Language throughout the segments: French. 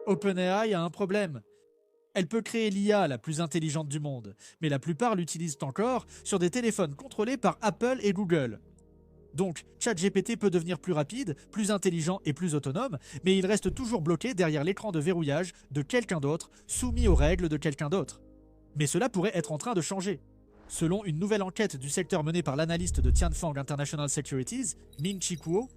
OpenAI a un problème. Elle peut créer l'IA la plus intelligente du monde, mais la plupart l'utilisent encore sur des téléphones contrôlés par Apple et Google. Donc, ChatGPT peut devenir plus rapide, plus intelligent et plus autonome, mais il reste toujours bloqué derrière l'écran de verrouillage de quelqu'un d'autre, soumis aux règles de quelqu'un d'autre. Mais cela pourrait être en train de changer. Selon une nouvelle enquête du secteur menée par l'analyste de Tianfang International Securities, Ming-Chi Kuo,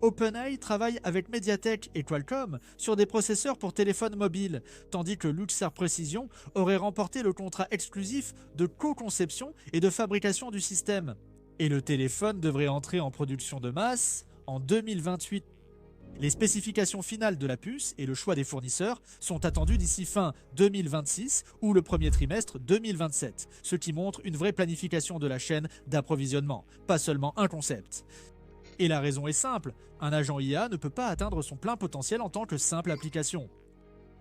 OpenAI travaille avec MediaTek et Qualcomm sur des processeurs pour téléphones mobiles, tandis que Luxar Precision aurait remporté le contrat exclusif de co-conception et de fabrication du système. Et le téléphone devrait entrer en production de masse en 2028. Les spécifications finales de la puce et le choix des fournisseurs sont attendus d'ici fin 2026 ou le premier trimestre 2027, ce qui montre une vraie planification de la chaîne d'approvisionnement, pas seulement un concept. Et la raison est simple, un agent IA ne peut pas atteindre son plein potentiel en tant que simple application.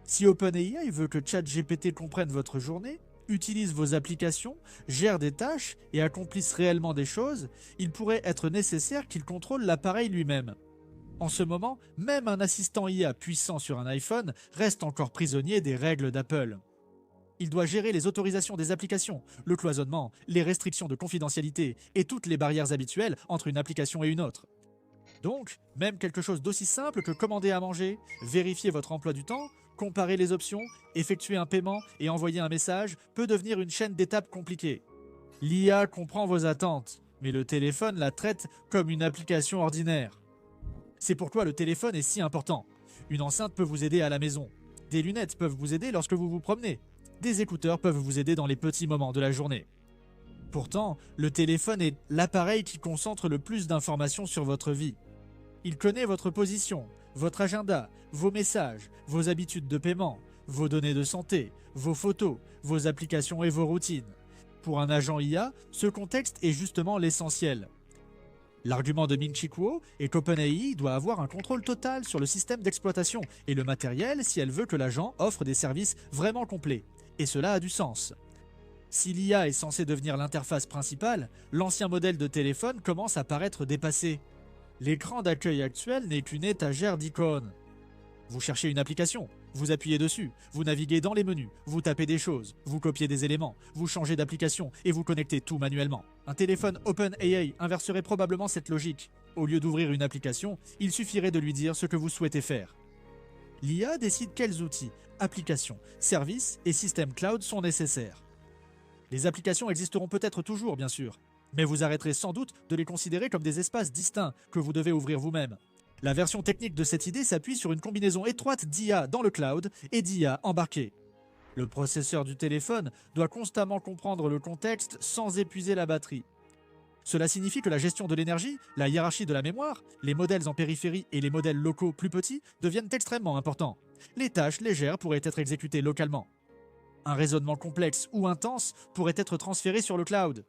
Si OpenAI veut que ChatGPT comprenne votre journée, utilise vos applications, gère des tâches et accomplisse réellement des choses, il pourrait être nécessaire qu'il contrôle l'appareil lui-même. En ce moment, même un assistant IA puissant sur un iPhone reste encore prisonnier des règles d'Apple. Il doit gérer les autorisations des applications, le cloisonnement, les restrictions de confidentialité et toutes les barrières habituelles entre une application et une autre. Donc, même quelque chose d'aussi simple que commander à manger, vérifier votre emploi du temps, comparer les options, effectuer un paiement et envoyer un message peut devenir une chaîne d'étapes compliquée. L'IA comprend vos attentes, mais le téléphone la traite comme une application ordinaire. C'est pourquoi le téléphone est si important. Une enceinte peut vous aider à la maison. Des lunettes peuvent vous aider lorsque vous vous promenez. Des écouteurs peuvent vous aider dans les petits moments de la journée. Pourtant, le téléphone est l'appareil qui concentre le plus d'informations sur votre vie. Il connaît votre position, votre agenda, vos messages, vos habitudes de paiement, vos données de santé, vos photos, vos applications et vos routines. Pour un agent IA, ce contexte est justement l'essentiel. L'argument de Ming-Chi Kuo est qu'OpenAI doit avoir un contrôle total sur le système d'exploitation et le matériel si elle veut que l'agent offre des services vraiment complets. Et cela a du sens. Si l'IA est censée devenir l'interface principale, l'ancien modèle de téléphone commence à paraître dépassé. L'écran d'accueil actuel n'est qu'une étagère d'icônes. Vous cherchez une application, vous appuyez dessus, vous naviguez dans les menus, vous tapez des choses, vous copiez des éléments, vous changez d'application et vous connectez tout manuellement. Un téléphone OpenAI inverserait probablement cette logique. Au lieu d'ouvrir une application, il suffirait de lui dire ce que vous souhaitez faire. L'IA décide quels outils, applications, services et systèmes cloud sont nécessaires. Les applications existeront peut-être toujours, bien sûr, mais vous arrêterez sans doute de les considérer comme des espaces distincts que vous devez ouvrir vous-même. La version technique de cette idée s'appuie sur une combinaison étroite d'IA dans le cloud et d'IA embarquée. Le processeur du téléphone doit constamment comprendre le contexte sans épuiser la batterie. Cela signifie que la gestion de l'énergie, la hiérarchie de la mémoire, les modèles en périphérie et les modèles locaux plus petits deviennent extrêmement importants. Les tâches légères pourraient être exécutées localement. Un raisonnement complexe ou intense pourrait être transféré sur le cloud.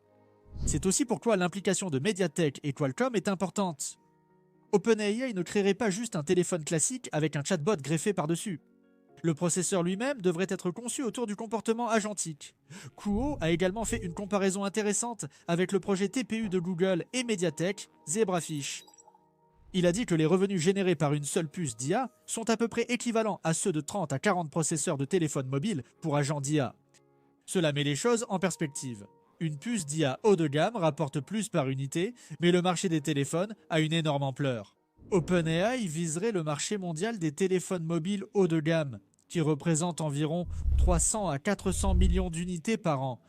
C'est aussi pourquoi l'implication de MediaTek et Qualcomm est importante. OpenAI ne créerait pas juste un téléphone classique avec un chatbot greffé par-dessus. Le processeur lui-même devrait être conçu autour du comportement agentique. Kuo a également fait une comparaison intéressante avec le projet TPU de Google et MediaTek, Zebrafish. Il a dit que les revenus générés par une seule puce d'IA sont à peu près équivalents à ceux de 30 à 40 processeurs de téléphone mobile pour agents d'IA. Cela met les choses en perspective. Une puce d'IA haut de gamme rapporte plus par unité, mais le marché des téléphones a une énorme ampleur. OpenAI viserait le marché mondial des téléphones mobiles haut de gamme, qui représente environ 300 à 400 millions d'unités par an.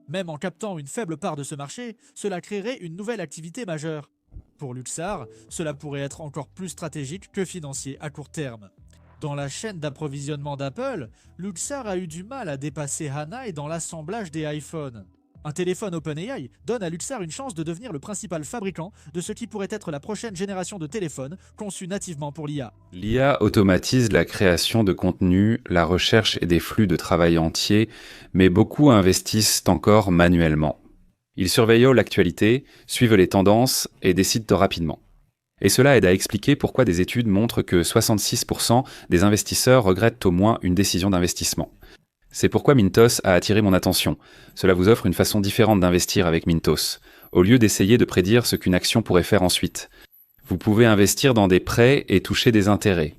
Même en captant une faible part de ce marché, cela créerait une nouvelle activité majeure. Pour Luxar, cela pourrait être encore plus stratégique que financier à court terme. Dans la chaîne d'approvisionnement d'Apple, Luxar a eu du mal à dépasser Hana dans l'assemblage des iPhones. Un téléphone OpenAI donne à Luxar une chance de devenir le principal fabricant de ce qui pourrait être la prochaine génération de téléphones conçus nativement pour l'IA. L'IA automatise la création de contenu, la recherche et des flux de travail entiers, mais beaucoup investissent encore manuellement. Ils surveillent l'actualité, suivent les tendances et décident rapidement. Et cela aide à expliquer pourquoi des études montrent que 66% des investisseurs regrettent au moins une décision d'investissement. C'est pourquoi Mintos a attiré mon attention. Cela vous offre une façon différente d'investir avec Mintos, au lieu d'essayer de prédire ce qu'une action pourrait faire ensuite. Vous pouvez investir dans des prêts et toucher des intérêts.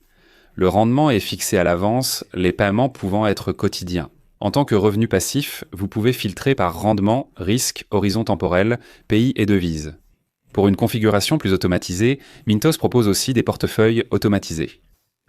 Le rendement est fixé à l'avance, les paiements pouvant être quotidiens. En tant que revenu passif, vous pouvez filtrer par rendement, risque, horizon temporel, pays et devise. Pour une configuration plus automatisée, Mintos propose aussi des portefeuilles automatisés.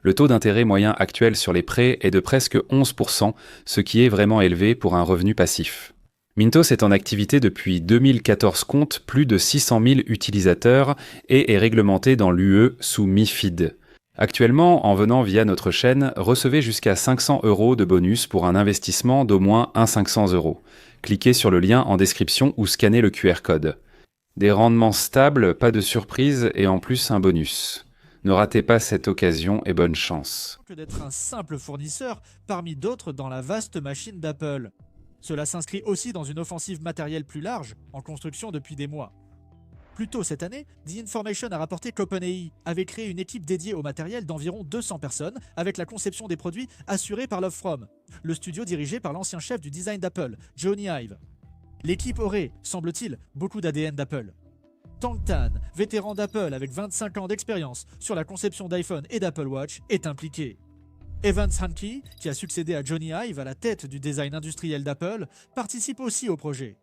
Le taux d'intérêt moyen actuel sur les prêts est de presque 11%, ce qui est vraiment élevé pour un revenu passif. Mintos est en activité depuis 2014, compte plus de 600 000 utilisateurs et est réglementé dans l'UE sous MiFID. Actuellement, en venant via notre chaîne, recevez jusqu'à 500 € de bonus pour un investissement d'au moins 500 €. Cliquez sur le lien en description ou scannez le QR code. Des rendements stables, pas de surprise et en plus un bonus. Ne ratez pas cette occasion et bonne chance. Que d'être un simple fournisseur parmi d'autres dans la vaste machine d'Apple. Cela s'inscrit aussi dans une offensive matérielle plus large, en construction depuis des mois. Plus tôt cette année, The Information a rapporté qu'OpenAI avait créé une équipe dédiée au matériel d'environ 200 personnes, avec la conception des produits assurée par Lovefrom, le studio dirigé par l'ancien chef du design d'Apple, Johnny Ive. L'équipe aurait, semble-t-il, beaucoup d'ADN d'Apple. Tang Tan, vétéran d'Apple avec 25 ans d'expérience sur la conception d'iPhone et d'Apple Watch, est impliqué. Evans Hanke, qui a succédé à Johnny Ive à la tête du design industriel d'Apple, participe aussi au projet.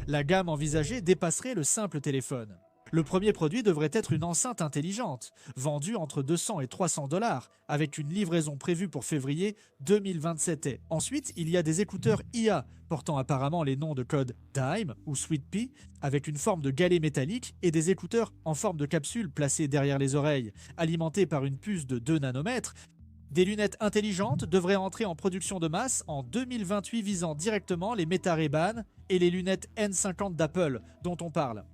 La gamme envisagée dépasserait le simple téléphone. Le premier produit devrait être une enceinte intelligente, vendue entre 200 et 300 $, avec une livraison prévue pour février 2027. Ensuite, il y a des écouteurs IA, portant apparemment les noms de code Dime ou Sweet Pea, avec une forme de galet métallique et des écouteurs en forme de capsule placés derrière les oreilles, alimentés par une puce de 2 nanomètres. Des lunettes intelligentes devraient entrer en production de masse en 2028 visant directement les Meta Ray-Ban et les lunettes N50 d'Apple dont on parle.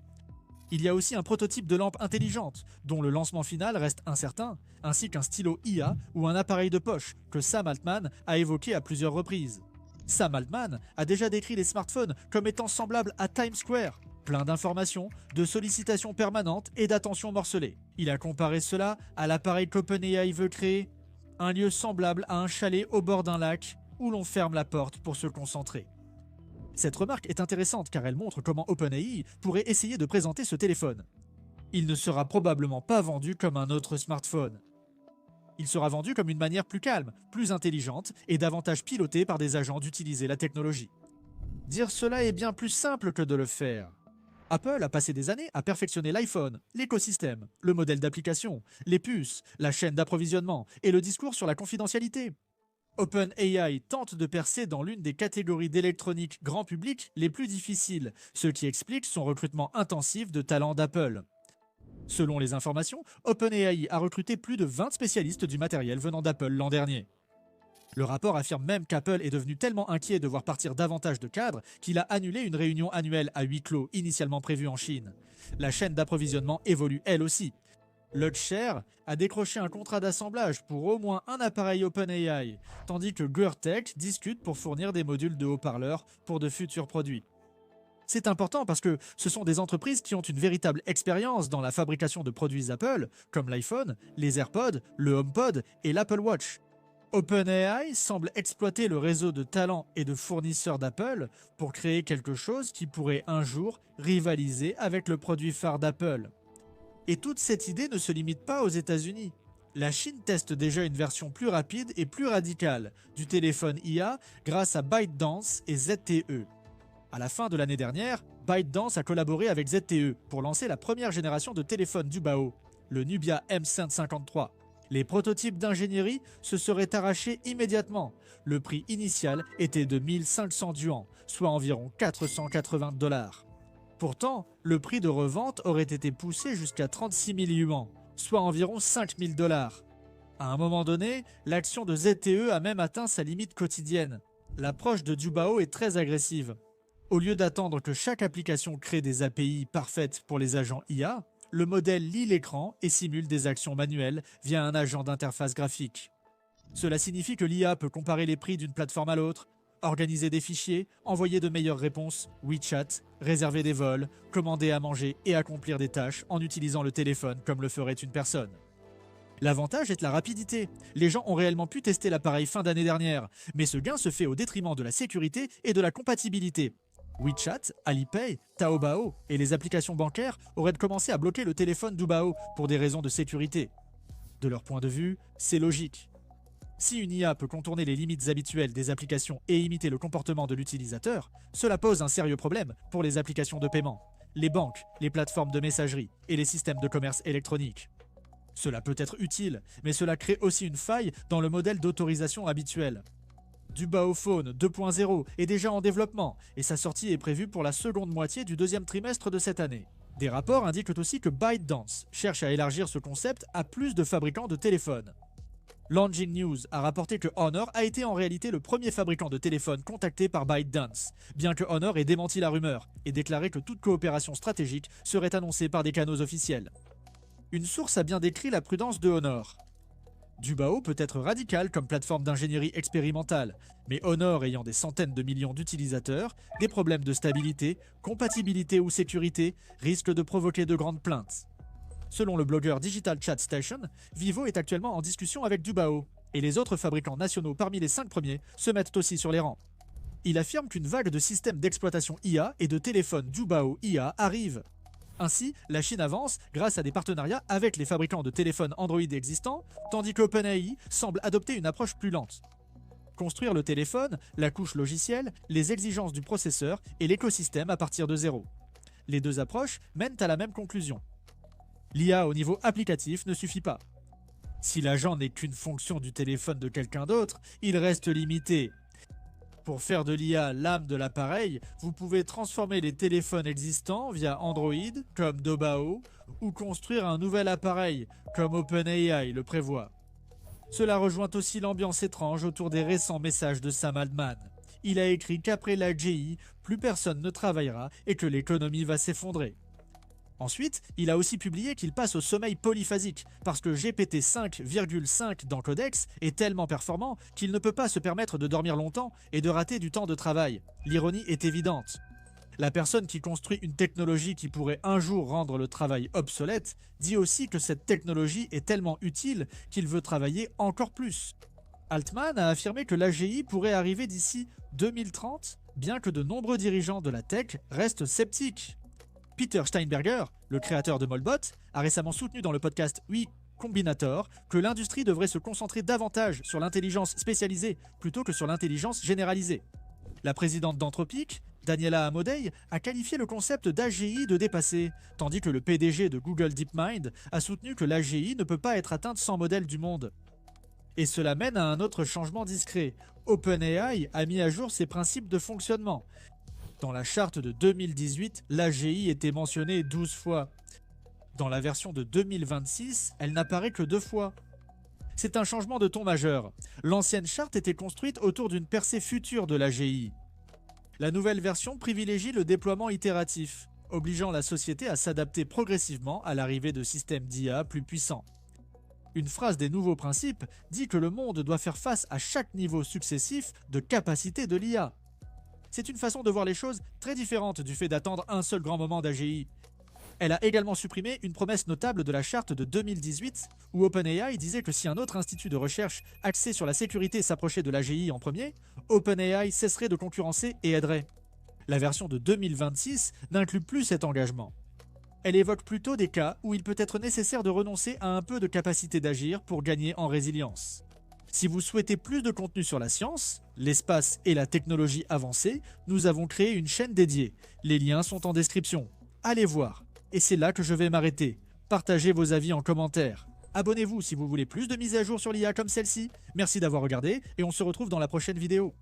Il y a aussi un prototype de lampe intelligente, dont le lancement final reste incertain, ainsi qu'un stylo IA ou un appareil de poche que Sam Altman a évoqué à plusieurs reprises. Sam Altman a déjà décrit les smartphones comme étant semblables à Times Square, plein d'informations, de sollicitations permanentes et d'attention morcelée. Il a comparé cela à l'appareil qu'OpenAI veut créer, un lieu semblable à un chalet au bord d'un lac où l'on ferme la porte pour se concentrer. Cette remarque est intéressante car elle montre comment OpenAI pourrait essayer de présenter ce téléphone. Il ne sera probablement pas vendu comme un autre smartphone. Il sera vendu comme une manière plus calme, plus intelligente et davantage pilotée par des agents d'utiliser la technologie. Dire cela est bien plus simple que de le faire. Apple a passé des années à perfectionner l'iPhone, l'écosystème, le modèle d'application, les puces, la chaîne d'approvisionnement et le discours sur la confidentialité. OpenAI tente de percer dans l'une des catégories d'électronique grand public les plus difficiles, ce qui explique son recrutement intensif de talents d'Apple. Selon les informations, OpenAI a recruté plus de 20 spécialistes du matériel venant d'Apple l'an dernier. Le rapport affirme même qu'Apple est devenu tellement inquiet de voir partir davantage de cadres qu'il a annulé une réunion annuelle à huis clos initialement prévue en Chine. La chaîne d'approvisionnement évolue elle aussi. Luxshare a décroché un contrat d'assemblage pour au moins un appareil OpenAI, tandis que GearTech discute pour fournir des modules de haut-parleurs pour de futurs produits. C'est important parce que ce sont des entreprises qui ont une véritable expérience dans la fabrication de produits Apple, comme l'iPhone, les AirPods, le HomePod et l'Apple Watch. OpenAI semble exploiter le réseau de talents et de fournisseurs d'Apple pour créer quelque chose qui pourrait un jour rivaliser avec le produit phare d'Apple. Et toute cette idée ne se limite pas aux États-Unis. La Chine teste déjà une version plus rapide et plus radicale du téléphone IA grâce à ByteDance et ZTE. À la fin de l'année dernière, ByteDance a collaboré avec ZTE pour lancer la première génération de téléphones du Bao, le Nubia M153. Les prototypes d'ingénierie se seraient arrachés immédiatement. Le prix initial était de 1500 yuan, soit environ 480 $. Pourtant, le prix de revente aurait été poussé jusqu'à 36 000 yuan, soit environ 5 000 $. À un moment donné, l'action de ZTE a même atteint sa limite quotidienne. L'approche de Dubao est très agressive. Au lieu d'attendre que chaque application crée des API parfaites pour les agents IA, le modèle lit l'écran et simule des actions manuelles via un agent d'interface graphique. Cela signifie que l'IA peut comparer les prix d'une plateforme à l'autre, organiser des fichiers, envoyer de meilleures réponses, WeChat, réserver des vols, commander à manger et accomplir des tâches en utilisant le téléphone comme le ferait une personne. L'avantage est la rapidité. Les gens ont réellement pu tester l'appareil fin d'année dernière, mais ce gain se fait au détriment de la sécurité et de la compatibilité. WeChat, Alipay, Taobao et les applications bancaires auraient commencé à bloquer le téléphone d'Ubao pour des raisons de sécurité. De leur point de vue, c'est logique. Si une IA peut contourner les limites habituelles des applications et imiter le comportement de l'utilisateur, cela pose un sérieux problème pour les applications de paiement, les banques, les plateformes de messagerie et les systèmes de commerce électronique. Cela peut être utile, mais cela crée aussi une faille dans le modèle d'autorisation habituel. Dubao Phone 2.0 est déjà en développement et sa sortie est prévue pour la seconde moitié du deuxième trimestre de cette année. Des rapports indiquent aussi que ByteDance cherche à élargir ce concept à plus de fabricants de téléphones. Longin News a rapporté que Honor a été en réalité le premier fabricant de téléphone contacté par ByteDance, bien que Honor ait démenti la rumeur et déclaré que toute coopération stratégique serait annoncée par des canaux officiels. Une source a bien décrit la prudence de Honor. Dubao peut être radical comme plateforme d'ingénierie expérimentale, mais Honor ayant des centaines de millions d'utilisateurs, des problèmes de stabilité, compatibilité ou sécurité risquent de provoquer de grandes plaintes. Selon le blogueur Digital Chat Station, Vivo est actuellement en discussion avec Dubao, et les autres fabricants nationaux parmi les 5 premiers se mettent aussi sur les rangs. Il affirme qu'une vague de systèmes d'exploitation IA et de téléphones Dubao IA arrive. Ainsi, la Chine avance grâce à des partenariats avec les fabricants de téléphones Android existants, tandis qu'OpenAI semble adopter une approche plus lente. Construire le téléphone, la couche logicielle, les exigences du processeur et l'écosystème à partir de zéro. Les deux approches mènent à la même conclusion. L'IA au niveau applicatif ne suffit pas. Si l'agent n'est qu'une fonction du téléphone de quelqu'un d'autre, il reste limité. Pour faire de l'IA l'âme de l'appareil, vous pouvez transformer les téléphones existants via Android, comme Dubao, ou construire un nouvel appareil, comme OpenAI le prévoit. Cela rejoint aussi l'ambiance étrange autour des récents messages de Sam Altman. Il a écrit qu'après la GI, plus personne ne travaillera et que l'économie va s'effondrer. Ensuite, il a aussi publié qu'il passe au sommeil polyphasique, parce que GPT 5,5 dans Codex est tellement performant qu'il ne peut pas se permettre de dormir longtemps et de rater du temps de travail. L'ironie est évidente. La personne qui construit une technologie qui pourrait un jour rendre le travail obsolète dit aussi que cette technologie est tellement utile qu'il veut travailler encore plus. Altman a affirmé que l'AGI pourrait arriver d'ici 2030, bien que de nombreux dirigeants de la tech restent sceptiques. Peter Steinberger, le créateur de Molbot, a récemment soutenu dans le podcast We Combinator que l'industrie devrait se concentrer davantage sur l'intelligence spécialisée plutôt que sur l'intelligence généralisée. La présidente d'Anthropic, Daniela Amodei, a qualifié le concept d'AGI de dépassé, tandis que le PDG de Google DeepMind a soutenu que l'AGI ne peut pas être atteinte sans modèle du monde. Et cela mène à un autre changement discret. OpenAI a mis à jour ses principes de fonctionnement. Dans la charte de 2018, l'AGI était mentionnée 12 fois. Dans la version de 2026, elle n'apparaît que 2 fois. C'est un changement de ton majeur. L'ancienne charte était construite autour d'une percée future de l'AGI. La nouvelle version privilégie le déploiement itératif, obligeant la société à s'adapter progressivement à l'arrivée de systèmes d'IA plus puissants. Une phrase des nouveaux principes dit que le monde doit faire face à chaque niveau successif de capacité de l'IA. C'est une façon de voir les choses très différente du fait d'attendre un seul grand moment d'AGI. Elle a également supprimé une promesse notable de la charte de 2018 où OpenAI disait que si un autre institut de recherche axé sur la sécurité s'approchait de l'AGI en premier, OpenAI cesserait de concurrencer et aiderait. La version de 2026 n'inclut plus cet engagement. Elle évoque plutôt des cas où il peut être nécessaire de renoncer à un peu de capacité d'agir pour gagner en résilience. Si vous souhaitez plus de contenu sur la science, l'espace et la technologie avancée, nous avons créé une chaîne dédiée. Les liens sont en description. Allez voir. Et c'est là que je vais m'arrêter. Partagez vos avis en commentaire. Abonnez-vous si vous voulez plus de mises à jour sur l'IA comme celle-ci. Merci d'avoir regardé et on se retrouve dans la prochaine vidéo.